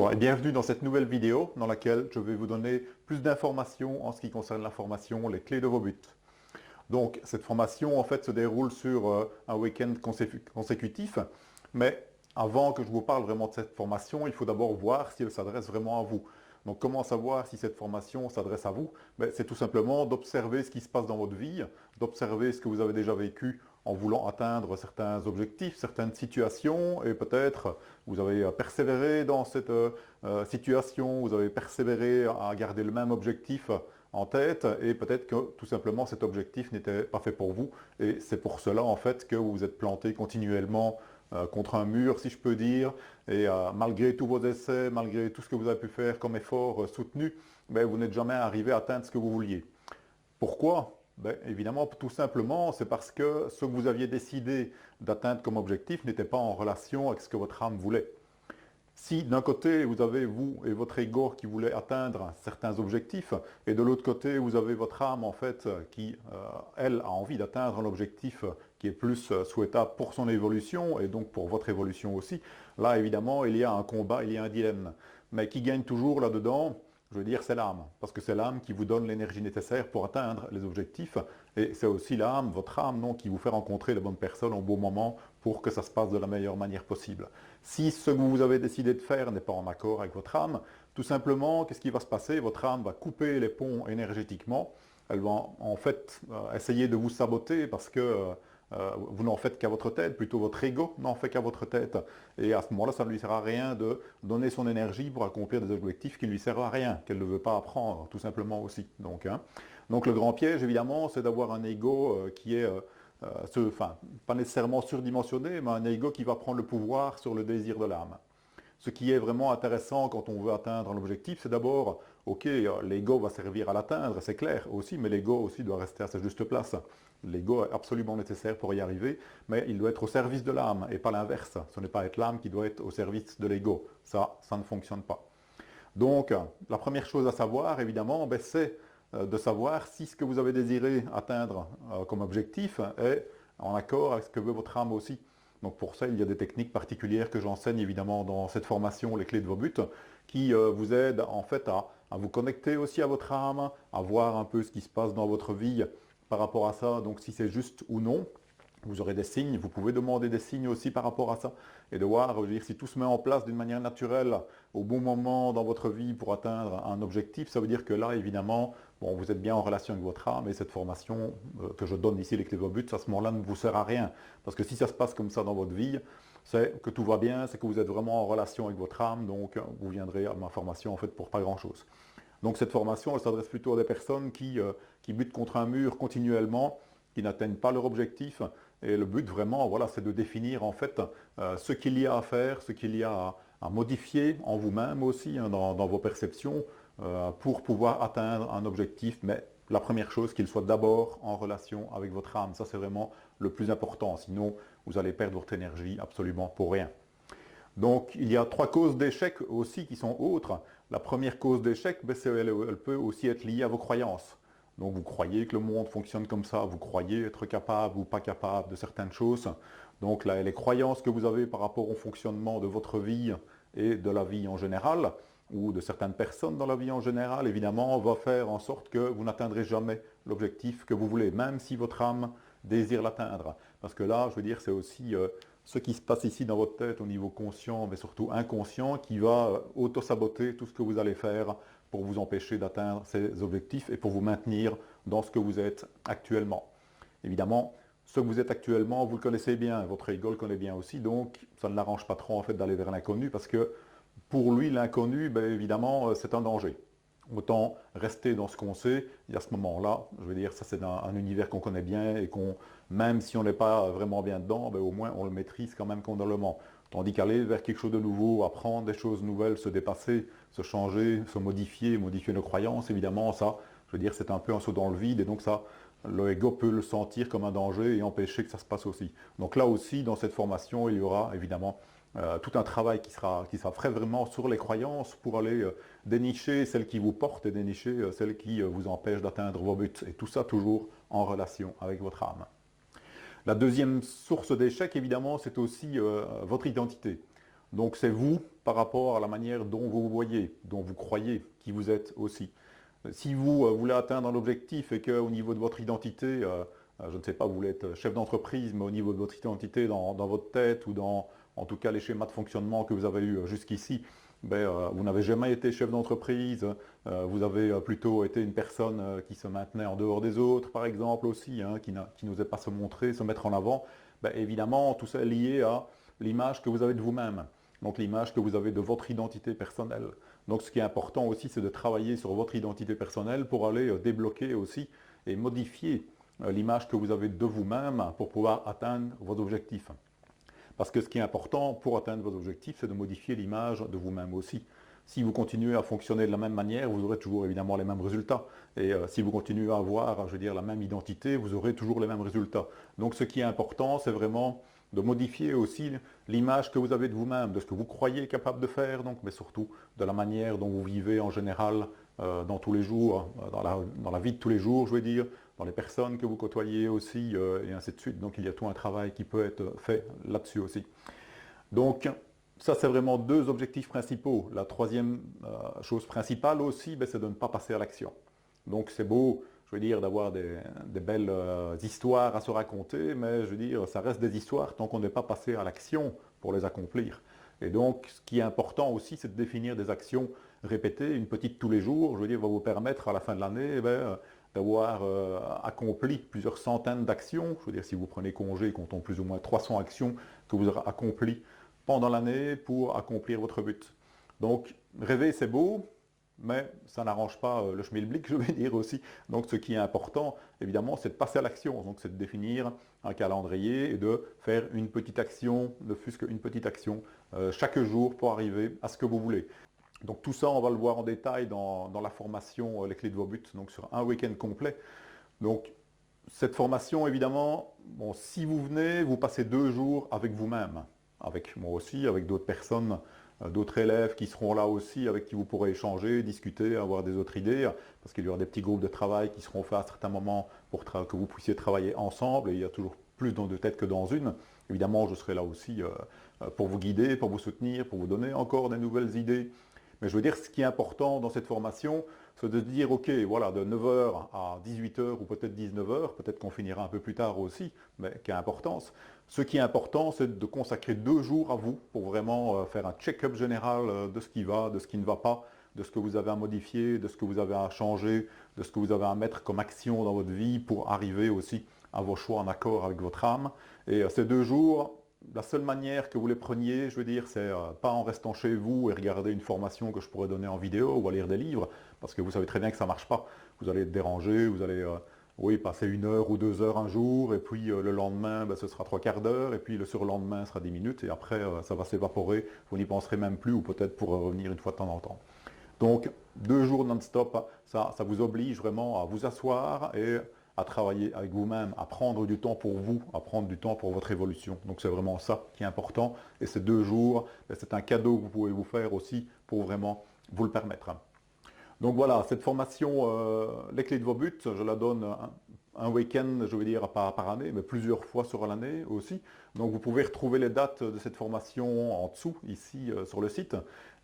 Bonjour et bienvenue dans cette nouvelle vidéo dans laquelle je vais vous donner plus d'informations en ce qui concerne la formation Les clés de vos buts. Donc cette formation en fait se déroule sur un week-end consécutif, mais avant que je vous parle vraiment de cette formation, il faut d'abord voir si elle s'adresse vraiment à vous. Donc comment savoir si cette formation s'adresse à vous? C'est tout simplement d'observer ce qui se passe dans votre vie, d'observer ce que vous avez déjà vécu en voulant atteindre certains objectifs, certaines situations, et peut-être vous avez persévéré dans cette situation, vous avez persévéré à garder le même objectif en tête, et peut-être que tout simplement cet objectif n'était pas fait pour vous, et c'est pour cela en fait que vous vous êtes planté continuellement contre un mur, si je peux dire, et malgré tous vos essais, malgré tout ce que vous avez pu faire comme effort soutenu, vous n'êtes jamais arrivé à atteindre ce que vous vouliez. Pourquoi? Évidemment, tout simplement, c'est parce que ce que vous aviez décidé d'atteindre comme objectif n'était pas en relation avec ce que votre âme voulait. Si d'un côté, vous avez vous et votre ego qui voulait atteindre certains objectifs, et de l'autre côté, vous avez votre âme en fait qui, elle, a envie d'atteindre l'objectif qui est plus souhaitable pour son évolution, et donc pour votre évolution aussi, là évidemment, il y a un combat, il y a un dilemme. Mais qui gagne toujours là-dedans? Je veux dire, c'est l'âme, parce que c'est l'âme qui vous donne l'énergie nécessaire pour atteindre les objectifs, et c'est aussi l'âme, votre âme, non, qui vous fait rencontrer les bonnes personnes au bon moment pour que ça se passe de la meilleure manière possible. Si ce que vous avez décidé de faire n'est pas en accord avec votre âme, tout simplement, qu'est-ce qui va se passer? Votre âme va couper les ponts énergétiquement, elle va en fait essayer de vous saboter parce que vous n'en faites qu'à votre tête, plutôt votre ego n'en fait qu'à votre tête. Et à ce moment-là, ça ne lui sert à rien de donner son énergie pour accomplir des objectifs qui ne lui servent à rien, qu'elle ne veut pas apprendre, tout simplement aussi. Donc le grand piège, évidemment, c'est d'avoir un ego qui est, pas nécessairement surdimensionné, mais un ego qui va prendre le pouvoir sur le désir de l'âme. Ce qui est vraiment intéressant quand on veut atteindre un objectif, c'est d'abord, ok, l'ego va servir à l'atteindre, c'est clair aussi, mais l'ego aussi doit rester à sa juste place. L'ego est absolument nécessaire pour y arriver, mais il doit être au service de l'âme et pas l'inverse. Ce n'est pas être l'âme qui doit être au service de l'ego. Ça ne fonctionne pas. Donc, la première chose à savoir, évidemment, c'est de savoir si ce que vous avez désiré atteindre comme objectif est en accord avec ce que veut votre âme aussi. Donc pour ça, il y a des techniques particulières que j'enseigne évidemment dans cette formation, les clés de vos buts, qui vous aident en fait à vous connecter aussi à votre âme, à voir un peu ce qui se passe dans votre vie par rapport à ça, donc si c'est juste ou non. Vous aurez des signes, vous pouvez demander des signes aussi par rapport à ça, et de voir, je veux dire, si tout se met en place d'une manière naturelle, au bon moment dans votre vie pour atteindre un objectif, ça veut dire que là, évidemment, bon, vous êtes bien en relation avec votre âme, et cette formation que je donne ici, les clés de vos buts, à ce moment-là ne vous sert à rien. Parce que si ça se passe comme ça dans votre vie, c'est que tout va bien, c'est que vous êtes vraiment en relation avec votre âme, donc vous viendrez à ma formation en fait pour pas grand-chose. Donc cette formation, elle s'adresse plutôt à des personnes qui butent contre un mur continuellement, qui n'atteignent pas leur objectif. Et le but vraiment, voilà, c'est de définir en fait ce qu'il y a à faire, ce qu'il y a à modifier en vous-même aussi, hein, dans vos perceptions, pour pouvoir atteindre un objectif. Mais la première chose, qu'il soit d'abord en relation avec votre âme. Ça, c'est vraiment le plus important. Sinon, vous allez perdre votre énergie absolument pour rien. Donc, il y a 3 causes d'échec aussi qui sont autres. La première cause d'échec, elle peut aussi être liée à vos croyances. Donc, vous croyez que le monde fonctionne comme ça, vous croyez être capable ou pas capable de certaines choses. Donc, là, les croyances que vous avez par rapport au fonctionnement de votre vie et de la vie en général, ou de certaines personnes dans la vie en général, évidemment, va faire en sorte que vous n'atteindrez jamais l'objectif que vous voulez, même si votre âme désire l'atteindre. Parce que là, je veux dire, c'est aussi ce qui se passe ici dans votre tête au niveau conscient, mais surtout inconscient, qui va auto-saboter tout ce que vous allez faire pour vous empêcher d'atteindre ces objectifs et pour vous maintenir dans ce que vous êtes actuellement. Évidemment, ce que vous êtes actuellement, vous le connaissez bien, votre ego le connaît bien aussi, donc ça ne l'arrange pas trop en fait d'aller vers l'inconnu parce que pour lui, l'inconnu, évidemment, c'est un danger. Autant rester dans ce qu'on sait, et à ce moment-là, je veux dire, ça c'est un univers qu'on connaît bien et même si on n'est pas vraiment bien dedans, au moins on le maîtrise quand même convenablement. Tandis qu'aller vers quelque chose de nouveau, apprendre des choses nouvelles, se dépasser, se changer, se modifier, modifier nos croyances, évidemment, ça, je veux dire, c'est un peu un saut dans le vide et donc ça, l'ego peut le sentir comme un danger et empêcher que ça se passe aussi. Donc là aussi, dans cette formation, il y aura évidemment tout un travail qui sera fait vraiment sur les croyances pour aller dénicher celles qui vous portent et dénicher celles qui vous empêchent d'atteindre vos buts. Et tout ça toujours en relation avec votre âme. La deuxième source d'échec, évidemment, c'est aussi votre identité. Donc c'est vous, par rapport à la manière dont vous vous voyez, dont vous croyez qui vous êtes aussi. Si vous voulez atteindre un objectif et qu'au niveau de votre identité, je ne sais pas, vous voulez être chef d'entreprise, mais au niveau de votre identité dans votre tête ou dans en tout cas les schémas de fonctionnement que vous avez eus jusqu'ici, vous n'avez jamais été chef d'entreprise, vous avez plutôt été une personne qui se maintenait en dehors des autres, par exemple aussi, hein, qui n'osait pas se montrer, se mettre en avant, évidemment, tout ça est lié à l'image que vous avez de vous-même, donc l'image que vous avez de votre identité personnelle. Donc ce qui est important aussi, c'est de travailler sur votre identité personnelle pour aller débloquer aussi et modifier l'image que vous avez de vous-même pour pouvoir atteindre vos objectifs. Parce que ce qui est important pour atteindre vos objectifs, c'est de modifier l'image de vous-même aussi. Si vous continuez à fonctionner de la même manière, vous aurez toujours évidemment les mêmes résultats. Et si vous continuez à avoir, je veux dire, la même identité, vous aurez toujours les mêmes résultats. Donc ce qui est important, c'est vraiment de modifier aussi l'image que vous avez de vous-même, de ce que vous croyez capable de faire, donc, mais surtout de la manière dont vous vivez en général dans tous les jours, dans la vie de tous les jours, je veux dire, dans les personnes que vous côtoyez aussi, et ainsi de suite. Donc il y a tout un travail qui peut être fait là-dessus aussi. Donc ça, c'est vraiment deux objectifs principaux. La troisième chose principale aussi, c'est de ne pas passer à l'action. Donc c'est beau, je veux dire, d'avoir des belles histoires à se raconter, mais je veux dire, ça reste des histoires tant qu'on n'est pas passé à l'action pour les accomplir. Et donc, ce qui est important aussi, c'est de définir des actions répétées, une petite tous les jours, je veux dire, va vous permettre à la fin de l'année d'avoir accompli plusieurs centaines d'actions. Je veux dire, si vous prenez congé, comptons plus ou moins 300 actions que vous aurez accomplies pendant l'année pour accomplir votre but. Donc, rêver, c'est beau, mais ça n'arrange pas le schmilblick, je vais dire aussi. Donc ce qui est important, évidemment, c'est de passer à l'action. Donc c'est de définir un calendrier et de faire une petite action, ne fût-ce qu'une petite action, chaque jour pour arriver à ce que vous voulez. Donc tout ça, on va le voir en détail dans la formation Les clés de vos buts, donc sur un week-end complet. Donc cette formation, évidemment, bon, si vous venez, vous passez 2 jours avec vous-même, avec moi aussi, avec d'autres personnes, d'autres élèves qui seront là aussi, avec qui vous pourrez échanger, discuter, avoir des autres idées, parce qu'il y aura des petits groupes de travail qui seront faits à certains moments pour que vous puissiez travailler ensemble, et il y a toujours plus dans 2 têtes que dans une. Évidemment, je serai là aussi pour vous guider, pour vous soutenir, pour vous donner encore des nouvelles idées. Mais je veux dire, ce qui est important dans cette formation, c'est de dire, ok, voilà, de 9 h à 18 h ou peut-être 19 h, peut-être qu'on finira un peu plus tard aussi, mais quelle importance. Ce qui est important, c'est de consacrer 2 jours à vous pour vraiment faire un check-up général de ce qui va, de ce qui ne va pas, de ce que vous avez à modifier, de ce que vous avez à changer, de ce que vous avez à mettre comme action dans votre vie pour arriver aussi à vos choix en accord avec votre âme. Et ces 2 jours, la seule manière que vous les preniez, je veux dire, c'est pas en restant chez vous et regarder une formation que je pourrais donner en vidéo ou à lire des livres, parce que vous savez très bien que ça ne marche pas. Vous allez être dérangé, vous allez oui, passer 1 heure ou 2 heures un jour, et puis le lendemain, ce sera 3/4 d'heure, et puis le surlendemain sera 10 minutes, et après, ça va s'évaporer, vous n'y penserez même plus, ou peut-être pour revenir une fois de temps en temps. Donc, 2 jours non-stop, ça vous oblige vraiment à vous asseoir et à travailler avec vous-même, à prendre du temps pour vous, à prendre du temps pour votre évolution. Donc c'est vraiment ça qui est important. Et ces 2 jours, c'est un cadeau que vous pouvez vous faire aussi pour vraiment vous le permettre. Donc voilà, cette formation, les clés de vos buts, je la donne un week-end, je veux dire, pas par année, mais plusieurs fois sur l'année aussi. Donc vous pouvez retrouver les dates de cette formation en dessous, ici, sur le site.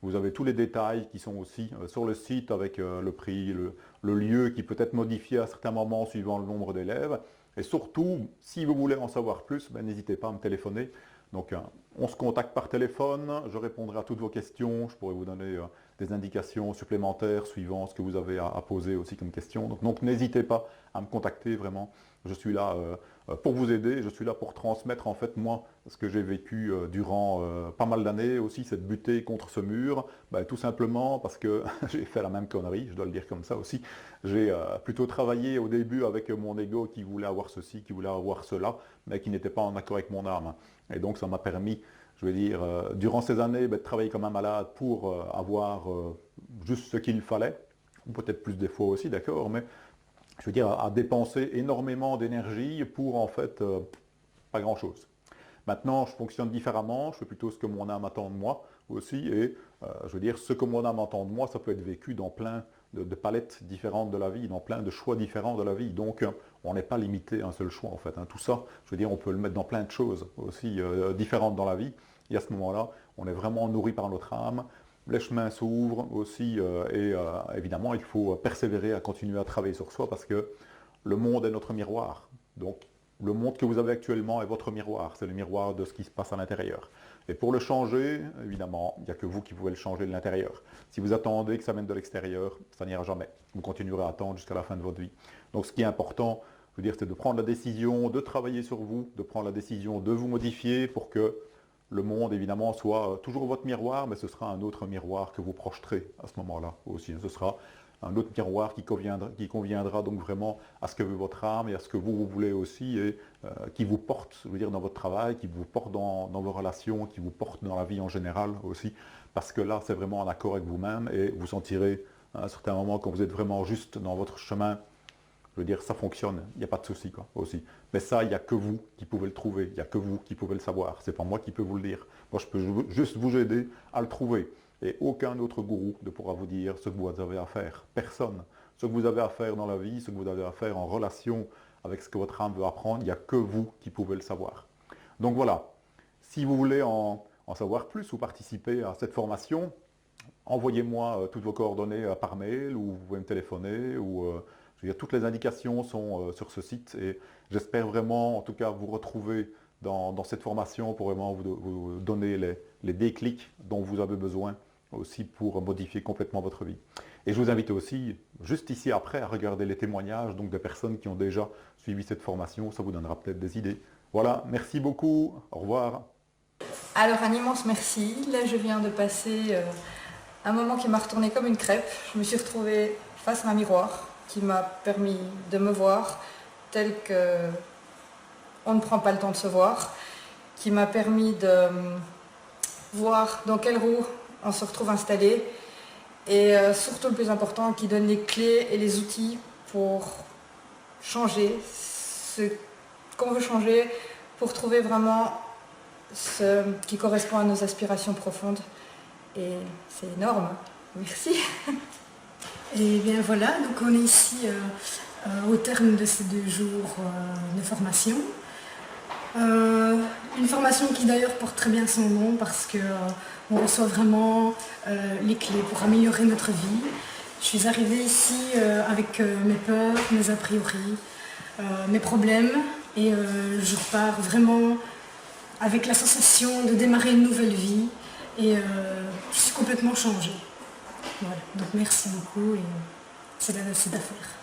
Vous avez tous les détails qui sont aussi sur le site avec le prix, le lieu qui peut être modifié à certains moments suivant le nombre d'élèves. Et surtout, si vous voulez en savoir plus, n'hésitez pas à me téléphoner. Donc on se contacte par téléphone, je répondrai à toutes vos questions, je pourrai vous donner des indications supplémentaires suivant ce que vous avez à poser aussi comme question. Donc n'hésitez pas à me contacter vraiment. Je suis là pour vous aider, je suis là pour transmettre en fait moi ce que j'ai vécu durant pas mal d'années aussi, c'est de buter contre ce mur, tout simplement parce que j'ai fait la même connerie, je dois le dire comme ça aussi. J'ai plutôt travaillé au début avec mon ego qui voulait avoir ceci, qui voulait avoir cela, mais qui n'était pas en accord avec mon âme. Et donc ça m'a permis, je veux dire, durant ces années, de travailler comme un malade pour avoir juste ce qu'il fallait, ou peut-être plus des fois aussi, d'accord, mais je veux dire, à dépenser énormément d'énergie pour en fait pas grand-chose. Maintenant, je fonctionne différemment, je fais plutôt ce que mon âme attend de moi aussi, et je veux dire, ce que mon âme attend de moi, ça peut être vécu dans plein de palettes différentes de la vie, dans plein de choix différents de la vie. Donc, on n'est pas limité à un seul choix en fait. Tout ça, je veux dire, on peut le mettre dans plein de choses aussi différentes dans la vie. Et à ce moment-là, on est vraiment nourri par notre âme, les chemins s'ouvrent aussi, évidemment, il faut persévérer à continuer à travailler sur soi parce que le monde est notre miroir. Donc, le monde que vous avez actuellement est votre miroir, c'est le miroir de ce qui se passe à l'intérieur. Et pour le changer, évidemment, il n'y a que vous qui pouvez le changer de l'intérieur. Si vous attendez que ça vienne de l'extérieur, ça n'ira jamais. Vous continuerez à attendre jusqu'à la fin de votre vie. Donc ce qui est important, je veux dire, c'est de prendre la décision, de travailler sur vous, de prendre la décision de vous modifier pour que le monde, évidemment, soit toujours votre miroir, mais ce sera un autre miroir que vous projeterez à ce moment-là aussi. Ce sera un autre miroir qui conviendra donc vraiment à ce que veut votre âme et à ce que vous voulez aussi et qui vous porte, je veux dire, dans votre travail, qui vous porte dans vos relations, qui vous porte dans la vie en général aussi, parce que là, c'est vraiment en accord avec vous-même et vous sentirez à un certain moment quand vous êtes vraiment juste dans votre chemin, je veux dire, ça fonctionne, il n'y a pas de souci quoi, aussi. Mais ça, il n'y a que vous qui pouvez le trouver, il n'y a que vous qui pouvez le savoir, c'est pas moi qui peux vous le dire. Moi, je peux juste vous aider à le trouver. Et aucun autre gourou ne pourra vous dire ce que vous avez à faire. Personne. Ce que vous avez à faire dans la vie, ce que vous avez à faire en relation avec ce que votre âme veut apprendre, il n'y a que vous qui pouvez le savoir. Donc voilà, si vous voulez en savoir plus ou participer à cette formation, envoyez-moi toutes vos coordonnées par mail ou vous pouvez me téléphoner. Je veux dire, toutes les indications sont sur ce site et j'espère vraiment, en tout cas, vous retrouver dans cette formation pour vraiment vous donner les déclics dont vous avez besoin aussi pour modifier complètement votre vie. Et je vous invite aussi, juste ici après, à regarder les témoignages donc des personnes qui ont déjà suivi cette formation. Ça vous donnera peut-être des idées. Voilà, merci beaucoup. Au revoir. Alors, un immense merci. Là, je viens de passer un moment qui m'a retourné comme une crêpe. Je me suis retrouvée face à un miroir qui m'a permis de me voir tel que on ne prend pas le temps de se voir, qui m'a permis de voir dans quelle roue on se retrouve installé et surtout le plus important, qui donne les clés et les outils pour changer ce qu'on veut changer, pour trouver vraiment ce qui correspond à nos aspirations profondes. Et c'est énorme. Merci. Et bien voilà, donc on est ici au terme de ces 2 jours de formation. Une formation qui d'ailleurs porte très bien son nom parce qu'on reçoit vraiment les clés pour améliorer notre vie. Je suis arrivée ici avec mes peurs, mes a priori, mes problèmes et je repars vraiment avec la sensation de démarrer une nouvelle vie et je suis complètement changée. Voilà. Donc merci beaucoup et c'est à faire.